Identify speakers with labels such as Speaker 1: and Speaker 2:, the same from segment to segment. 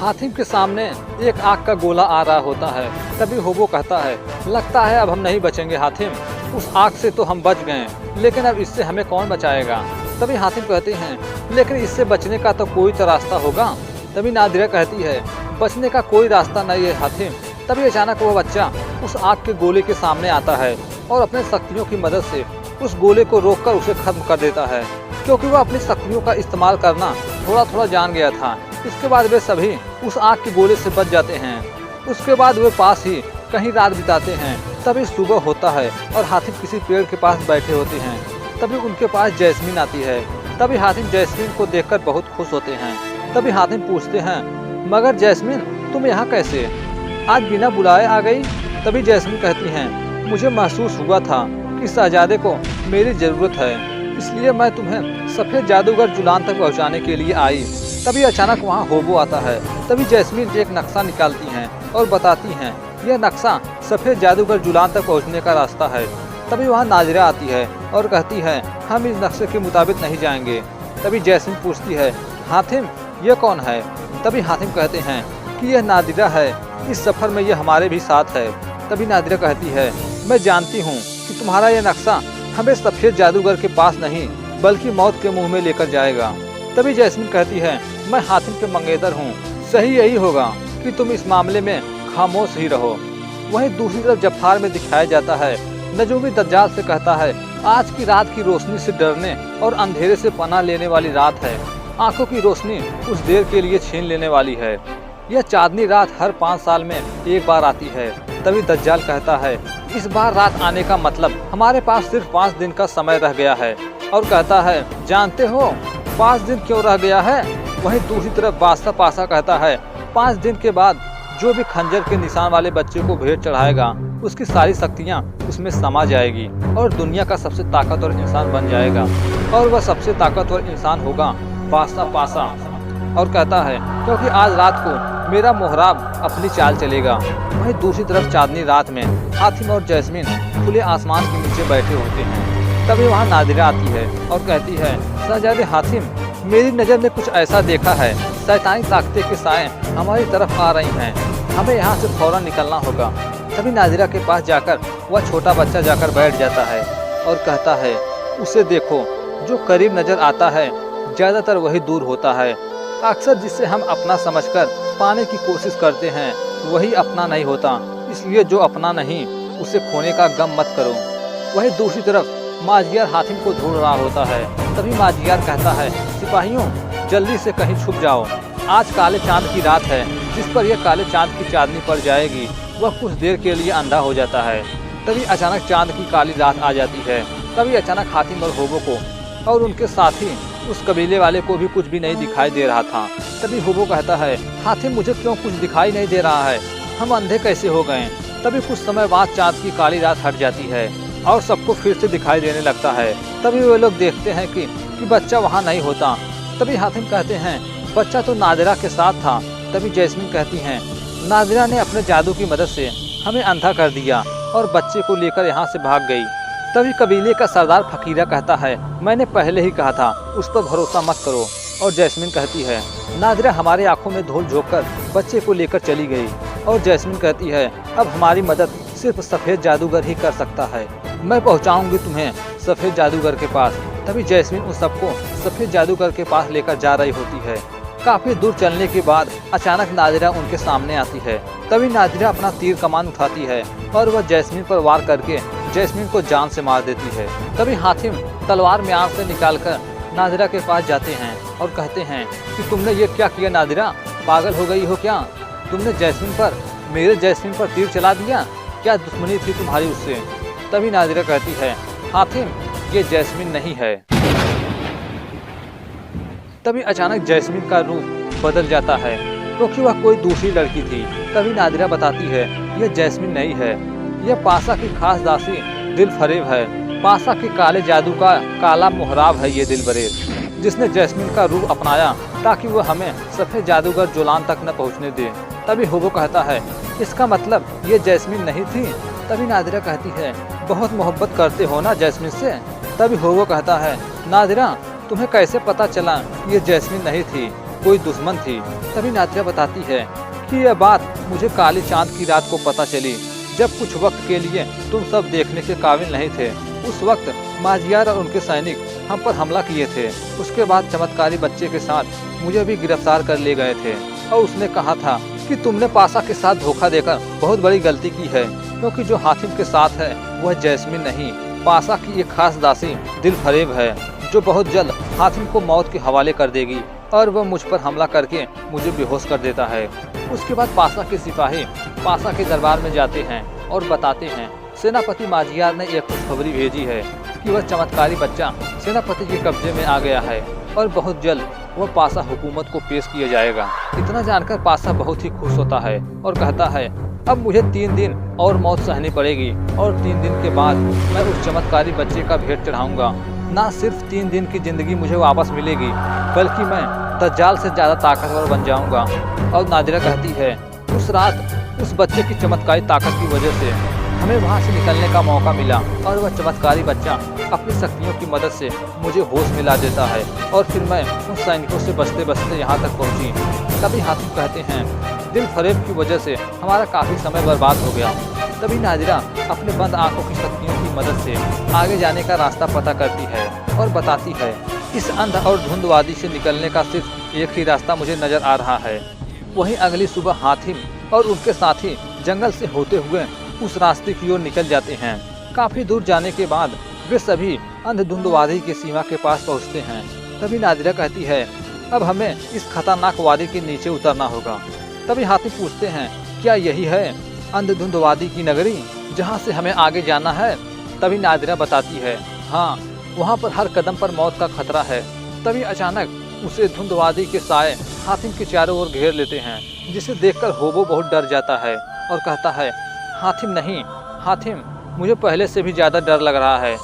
Speaker 1: हातिम के सामने एक आग का गोला आ रहा होता है। तभी होबो कहता है, लगता है अब हम नहीं बचेंगे हातिम, उस आग से तो हम बच गए, लेकिन अब इससे हमें कौन बचाएगा। तभी हातिम कहते हैं, लेकिन इससे बचने का तो कोई तो रास्ता होगा। तभी नादिरा कहती है, बचने का कोई रास्ता नहीं है हातिम। तभी अचानक वह बच्चा उस आग के गोले के सामने आता है और अपने शक्तियों की मदद से उस गोले को रोककर उसे खत्म कर देता है, क्योंकि वह अपनी शक्तियों का इस्तेमाल करना थोड़ा थोड़ा जान गया था। इसके बाद वे सभी उस आग के गोले से बच जाते हैं। उसके बाद वे पास ही कहीं रात बिताते हैं। तभी सुबह होता है और हातिम किसी पेड़ के पास बैठे होते हैं। तभी उनके पास जैस्मीन आती है। तभी हातिम जैस्मीन को देखकर बहुत खुश होते हैं। तभी हातिम पूछते हैं, मगर जैस्मीन तुम यहाँ कैसे, आज बिना बुलाए आ गई। तभी जैस्मीन कहती हैं, मुझे महसूस हुआ था कि शहजादे को मेरी ज़रूरत है, इसलिए मैं तुम्हें सफ़ेद जादूगर जुलान तक पहुँचाने के लिए आई। तभी अचानक वहाँ होबो आता है। तभी जैस्मीन एक नक्शा निकालती हैं और बताती हैं, यह नक्शा सफ़ेद जादूगर जुलान तक पहुँचने का रास्ता है। तभी वहाँ नादिरा आती है और कहती है, हम इस नक्शे के मुताबिक नहीं जाएंगे। तभी जैस्मीन पूछती है, हातिम ये कौन है। तभी हातिम कहते हैं कि यह नादिरा है, इस सफ़र में यह हमारे भी साथ है। तभी नादिरा कहती है, मैं जानती हूँ कि तुम्हारा यह नक्शा हमें सफ़ेद जादूगर के पास नहीं बल्कि मौत के मुंह में लेकर जाएगा। तभी जैस्मीन कहती है, मैं हातिम के मंगेतर हूँ, सही यही होगा कि तुम इस मामले में खामोश ही रहो। वहीं दूसरी तरफ जफ़ार में दिखाया जाता है, नजूमी दज्जाल से कहता है, आज की रात की रोशनी से डरने और अंधेरे से पनाह लेने वाली रात है। आंखों की रोशनी कुछ देर के लिए छीन लेने वाली है। यह चांदनी रात हर 5 साल में एक बार आती है। तभी दज्जाल कहता है, इस बार रात आने का मतलब हमारे पास सिर्फ 5 दिन का समय रह गया है। और कहता है, जानते हो 5 दिन क्यों रह गया है। वहीं दूसरी तरफ बादशाह पाशा कहता है, 5 दिन के बाद जो भी खंजर के निशान वाले बच्चे को भेंट चढ़ाएगा उसकी सारी शक्तियाँ उसमें समा जाएगी और दुनिया का सबसे ताकतवर इंसान बन जाएगा, और वह सबसे ताकतवर इंसान होगा बादशाह पाशा। और कहता है, क्योंकि आज रात को मेरा मोहराब अपनी चाल चलेगा। वहीं दूसरी तरफ चांदनी रात में हातिम और जैस्मीन खुले आसमान के नीचे बैठे होते हैं। तभी वहाँ नादिरा आती है और कहती है, शहजादे हातिम, मेरी नज़र ने कुछ ऐसा देखा है, शैतानी ताकतें के साए हमारी तरफ आ रही हैं, हमें यहाँ से फौरन निकलना होगा। तभी नादिरा के पास जाकर वह छोटा बच्चा जाकर बैठ जाता है और कहता है, उसे देखो, जो करीब नज़र आता है ज़्यादातर वही दूर होता है। अक्सर जिसे हम अपना समझकर पाने की कोशिश करते हैं वही अपना नहीं होता, इसलिए जो अपना नहीं उसे खोने का गम मत करो। वहीं दूसरी तरफ माजियार हातिम को ढूंढ रहा होता है। तभी माजियार कहता है, सिपाहियों जल्दी से कहीं छुप जाओ, आज काले चांद की रात है, जिस पर यह काले चांद की चांदनी पड़ जाएगी वह कुछ देर के लिए अंधा हो जाता है। तभी अचानक चांद की काली रात आ जाती है। तभी अचानक हातिम और होबो को और उनके साथी उस कबीले वाले को भी कुछ भी नहीं दिखाई दे रहा था। तभी होबो कहता है, हातिम मुझे क्यों कुछ दिखाई नहीं दे रहा है, हम अंधे कैसे हो गए। तभी कुछ समय बाद चाँद की काली रात हट जाती है और सबको फिर से दिखाई देने लगता है। तभी वे लोग देखते हैं कि बच्चा वहाँ नहीं होता। तभी हातिम कहते हैं, बच्चा तो नादिरा के साथ था। तभी जैस्मीन कहती हैं, नादिरा ने अपने जादू की मदद से हमें अंधा कर दिया और बच्चे को लेकर यहाँ से भाग गई। तभी कबीले का सरदार फकीरा कहता है, मैंने पहले ही कहा था उस पर भरोसा मत करो। और जैस्मीन कहती है, नादिरा हमारे आंखों में धूल झोंककर बच्चे को लेकर चली गई। और जैस्मीन कहती है, अब हमारी मदद सिर्फ सफ़ेद जादूगर ही कर सकता है, मैं पहुंचाऊंगी तुम्हें सफ़ेद जादूगर के पास। तभी जैस्मीन उन सबको सफ़ेद जादूगर के पास लेकर जा रही होती है। काफ़ी दूर चलने के बाद अचानक नादिरा उनके सामने आती है। तभी नादिरा अपना तीर कमान उठाती है और वह जैस्मीन पर वार करके जैस्मीन को जान से मार देती है। तभी हातिम तलवार में आग से निकालकर नादिरा के पास जाते हैं और कहते हैं कि तुमने ये क्या किया नादिरा, पागल हो गई हो क्या, तुमने मेरे जैस्मीन पर तीर चला दिया, क्या दुश्मनी थी तुम्हारी उससे। तभी नादिरा कहती है, हातिम ये जैस्मीन नहीं है। तभी अचानक जैस्मीन का रूप बदल जाता है, क्योंकि वह कोई दूसरी लड़की थी। तभी नादिरा बताती है, यह जैस्मीन नहीं है, यह पाशा की खास दासी दिलफरेब है। पाशा के काले जादू का काला मुहराब है ये दिलबरेब, जिसने जैस्मीन का रूप अपनाया ताकि वह हमें सफ़ेद जादूगर जुलान तक न पहुँचने दे। तभी होबो कहता है, इसका मतलब ये जैस्मीन नहीं थी। तभी नादिरा कहती है, बहुत मोहब्बत करते हो ना जैस्मीन से। तभी होबो कहता है, नादिरा तुम्हें कैसे पता चला ये जैस्मीन नहीं थी। कोई दुश्मन थी। तभी नादिरा बताती है कि यह बात मुझे काली चांद की रात को पता चली, जब कुछ वक्त के लिए तुम सब देखने के काबिल नहीं थे। उस वक्त माजियार और उनके सैनिक हम पर हमला किए थे। उसके बाद चमत्कारी बच्चे के साथ मुझे भी गिरफ्तार कर ले गए थे और उसने कहा था कि तुमने पासा के साथ धोखा देकर बहुत बड़ी गलती की है, क्योंकि जो हातिम के साथ है वह जैस्मिन नहीं, पासा की एक खास दासी दिलफरेब है, जो बहुत जल्द हातिम को मौत के हवाले कर देगी और वह मुझ पर हमला करके मुझे बेहोश कर देता है। उसके बाद पासा के सिपाही पासा के दरबार में जाते हैं और बताते हैं सेनापति माजियार ने एक खुशखबरी भेजी है कि वह चमत्कारी बच्चा सेनापति के कब्जे में आ गया है और बहुत जल्द वह पासा हुकूमत को पेश किया जाएगा। इतना जानकर पासा बहुत ही खुश होता है और कहता है अब मुझे 3 दिन और मौत सहनी पड़ेगी और 3 दिन के बाद मैं उस चमत्कारी बच्चे का भेंट चढ़ाऊंगा। न सिर्फ 3 दिन की जिंदगी मुझे वापस मिलेगी, बल्कि मैं दज्जाल से ज्यादा ताकतवर बन जाऊंगा। और नादिरा कहती है उस रात उस बच्चे की चमत्कारी ताकत की वजह से हमें वहाँ से निकलने का मौका मिला और वह चमत्कारी बच्चा अपनी शक्तियों की मदद से मुझे होश मिला देता है और फिर मैं उन सैनिकों से बचते बचते यहाँ तक पहुँची। तभी हातिम कहते हैं दिलफरेब की वजह से हमारा काफ़ी समय बर्बाद हो गया। तभी नादिरा अपने बंद आंखों की शक्तियों की मदद से आगे जाने का रास्ता पता करती है और बताती है इस अंध और धुंध वादी से निकलने का सिर्फ एक ही रास्ता मुझे नजर आ रहा है। वहीं अगली सुबह हातिम और उनके साथी जंगल से होते हुए उस रास्ते की ओर निकल जाते हैं। काफी दूर जाने के बाद वे सभी अंधधुंध वादी की सीमा के पास पहुंचते हैं। तभी नादिरा कहती है अब हमें इस खतरनाक वादी के नीचे उतरना होगा। तभी हातिम पूछते हैं क्या यही है अंधधुंध वादी की नगरी जहां से हमें आगे जाना है? तभी नादिरा बताती है हाँ, वहां पर हर कदम पर मौत का खतरा है। तभी अचानक उसे धुंधवादी के साए हातिम के चारों ओर घेर लेते हैं, जिसे देखकर होबो बहुत डर जाता है और कहता है हातिम नहीं, हातिम मुझे पहले से भी ज़्यादा डर लग रहा है।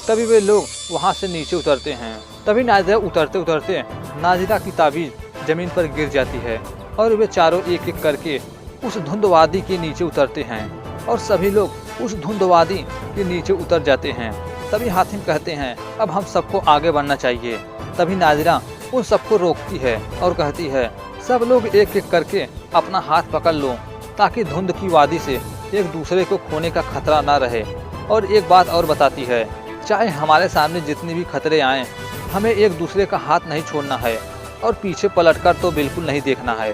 Speaker 1: तभी वे लोग वहां से नीचे उतरते हैं। तभी नादिरा उतरते उतरते नादिरा की ताबीज़ जमीन पर गिर जाती है और वे चारों एक एक करके उस धुंधवादी के नीचे उतरते हैं और सभी लोग उस धुंधवादी के नीचे उतर जाते हैं। तभी हातिम कहते हैं अब हम सबको आगे बढ़ना चाहिए। तभी नादिरा उन सबको रोकती है और कहती है सब लोग एक एक करके अपना हाथ पकड़ लो, ताकि धुंध की वादी से एक दूसरे को खोने का खतरा ना रहे। और एक बात और बताती है चाहे हमारे सामने जितने भी खतरे आए, हमें एक दूसरे का हाथ नहीं छोड़ना है और पीछे पलटकर तो बिल्कुल नहीं देखना है।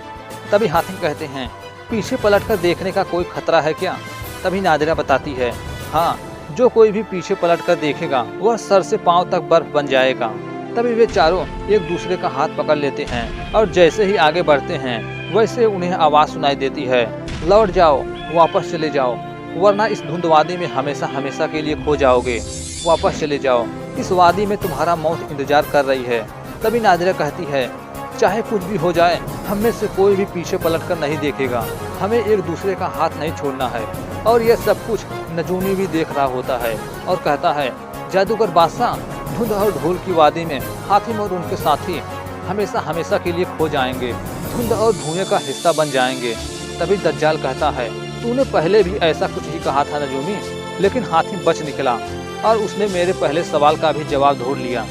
Speaker 1: तभी हातिम कहते हैं पीछे पलटकर देखने का कोई खतरा है क्या? तभी नादिरा बताती है हाँ, जो कोई भी पीछे पलटकर देखेगा वह सर से पांव तक बर्फ बन जाएगा। तभी वे चारों एक दूसरे का हाथ पकड़ लेते हैं और जैसे ही आगे बढ़ते हैं वैसे उन्हें आवाज़ सुनाई देती है लौट जाओ, वापस चले जाओ, वरना इस धुंध वादी में हमेशा हमेशा के लिए खो जाओगे। वापस चले जाओ, इस वादी में तुम्हारा मौत इंतजार कर रही है। तभी नादिरा कहती है चाहे कुछ भी हो जाए, हम में से कोई भी पीछे पलट कर नहीं देखेगा, हमें एक दूसरे का हाथ नहीं छोड़ना है। और यह सब कुछ नजूमी भी देख रहा होता है और कहता है जादूगर बादशाह, धुंध और ढोल की वादी में हातिम और उनके साथी हमेशा हमेशा के लिए खो जाएंगे, धुंध और धुएं का हिस्सा बन जाएंगे। तभी दज्जाल कहता है तूने पहले भी ऐसा कुछ ही कहा था नजूमी, लेकिन हातिम बच निकला और उसने मेरे पहले सवाल का भी जवाब ढूंढ लिया।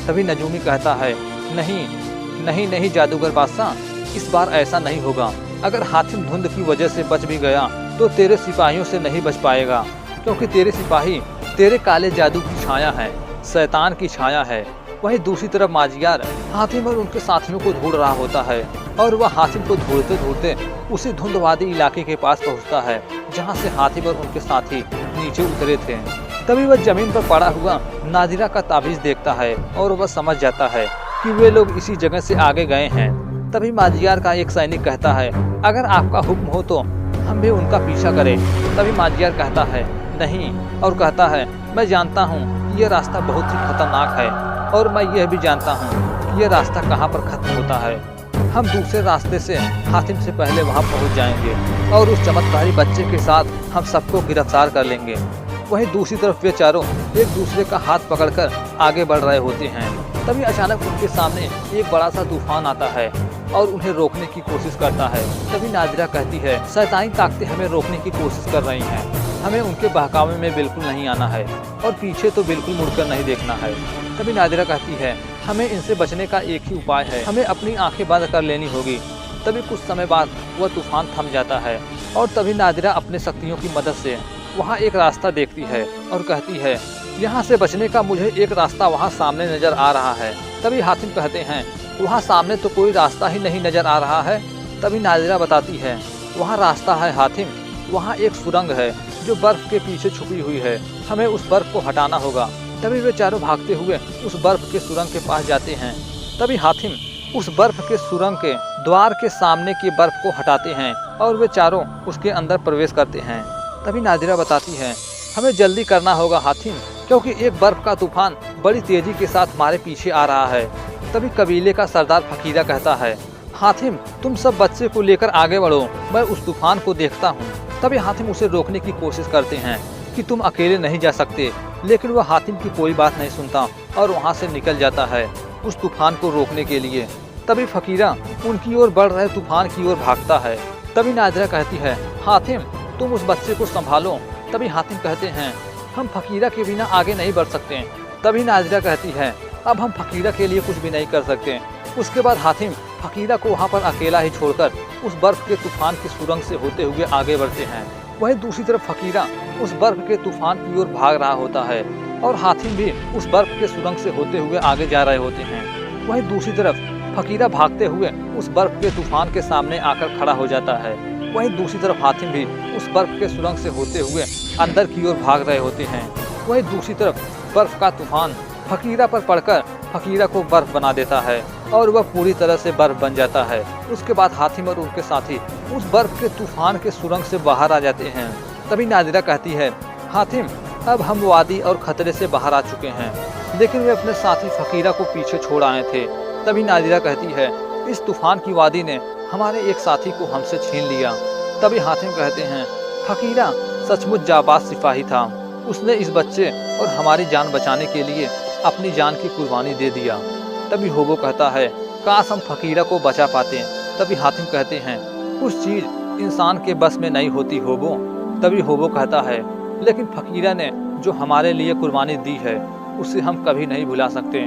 Speaker 1: तभी नजूमी कहता है नहीं नहीं नहीं जादूगर बादशाह, इस बार ऐसा नहीं होगा। अगर हातिम धुंध की वजह से बच भी गया तो तेरे सिपाहियों से नहीं बच पाएगा, क्योंकि तेरे सिपाही तेरे काले जादू की छाया है, शैतान की छाया है। वहीं दूसरी तरफ माजियार हातिम और उनके साथियों को ढूंढ रहा होता है और वह हातिम को ढूंढते ढूंढते उसी धुंधवादी इलाके के पास पहुंचता है जहां से हातिम और उनके साथी नीचे उतरे थे। तभी वह जमीन पर पड़ा हुआ नादिरा का ताबीज देखता है और वह समझ जाता है कि वे लोग इसी जगह से आगे गए हैं। तभी माजियार का एक सैनिक कहता है अगर आपका हुक्म हो तो हम भी उनका पीछा करें। तभी माजियार कहता है नहीं और कहता है मैं जानता हूँ ये रास्ता बहुत ही खतरनाक है और मैं यह भी जानता हूँ कि यह रास्ता कहाँ पर खत्म होता है। हम दूसरे रास्ते से हातिम से पहले वहाँ पहुँच जाएंगे और उस चमत्कारी बच्चे के साथ हम सबको गिरफ्तार कर लेंगे। वहीं दूसरी तरफ वे चारों एक दूसरे का हाथ पकड़कर आगे बढ़ रहे होते हैं। तभी अचानक उनके सामने एक बड़ा सा तूफान आता है और उन्हें रोकने की कोशिश करता है। तभी नादिरा कहती है शैतानी ताकतें हमें रोकने की कोशिश कर रही हैं, हमें उनके बहकावे में बिल्कुल नहीं आना है और पीछे तो बिल्कुल मुड़कर नहीं देखना है। तभी नादिरा कहती है हमें इनसे बचने का एक ही उपाय है, हमें अपनी आंखें बंद कर लेनी होगी। तभी कुछ समय बाद वह तूफान थम जाता है और तभी नादिरा अपने शक्तियों की मदद से वहाँ एक रास्ता देखती है और कहती है, यहाँ से बचने का मुझे एक रास्ता वहाँ सामने नजर आ रहा है। तभी हातिम कहते हैं, वहाँ सामने तो कोई रास्ता ही नहीं नजर आ रहा है। तभी नादिरा बताती है, वहाँ रास्ता है हातिम, वहाँ एक सुरंग है जो बर्फ के पीछे छुपी हुई है, हमें उस बर्फ को हटाना होगा। तभी वे चारों भागते हुए उस बर्फ के सुरंग के पास जाते हैं। तभी हातिम उस बर्फ के सुरंग के द्वार के सामने की बर्फ को हटाते हैं और वे चारों उसके अंदर प्रवेश करते हैं। तभी नादिरा बताती है, हमें जल्दी करना होगा हातिम, क्योंकि एक बर्फ का तूफान बड़ी तेजी के साथ हमारे पीछे आ रहा है। तभी कबीले का सरदार फकीरा कहता है, हातिम तुम सब बच्चे को लेकर आगे बढ़ो, मैं उस तूफान को देखता हूँ। तभी हातिम उसे रोकने की कोशिश करते हैं कि तुम अकेले नहीं जा सकते, लेकिन वह हातिम की कोई बात नहीं सुनता और वहाँ से निकल जाता है उस तूफान को रोकने के लिए। तभी फकीरा उनकी ओर बढ़ रहे तूफान की ओर भागता है। तभी नादिरा कहती है, हातिम तुम उस बच्चे को संभालो। तभी हातिम कहते हैं, हम फकीरा के बिना आगे नहीं बढ़ सकते। तभी नादिरा कहती है, अब हम फकीरा के लिए कुछ भी नहीं कर सकते। उसके बाद हातिम फकीरा को वहाँ पर अकेला ही छोड़कर उस बर्फ के तूफान की सुरंग से होते हुए आगे बढ़ते हैं। वहीं दूसरी तरफ फकीरा उस बर्फ के तूफान की ओर भाग रहा होता है और हातिम भी उस बर्फ के सुरंग से होते हुए आगे जा रहे होते हैं। वहीं दूसरी तरफ फकीरा भागते हुए उस बर्फ के तूफान के सामने आकर खड़ा हो जाता है। वहीं दूसरी तरफ हातिम भी उस बर्फ के सुरंग से होते हुए अंदर की ओर भाग रहे होते हैं। वहीं दूसरी तरफ बर्फ का तूफान फकीरा पर पड़कर फकीरा को बर्फ बना देता है और वह पूरी तरह से बर्फ बन जाता है। उसके बाद हातिम और उनके साथी उस बर्फ के तूफान के सुरंग से बाहर आ जाते हैं। तभी नादिरा कहती है, हातिम अब हम वादी और खतरे से बाहर आ चुके हैं, लेकिन वे अपने साथी फकीरा को पीछे छोड़ आए थे। तभी नादिरा कहती है, इस तूफान की वादी ने हमारे एक साथी को हमसे छीन लिया। तभी हातिम कहते हैं, फकीरा सचमुच जाबाज सिपाही था, उसने इस बच्चे और हमारी जान बचाने के लिए अपनी जान की कुर्बानी दे दिया। तभी होबो कहता है, काश हम फकीरा को बचा पाते। तभी हातिम कहते हैं, कुछ चीज इंसान के बस में नहीं होती होबो। तभी होबो कहता है, लेकिन फकीरा ने जो हमारे लिए कुर्बानी दी है उसे हम कभी नहीं भुला सकते।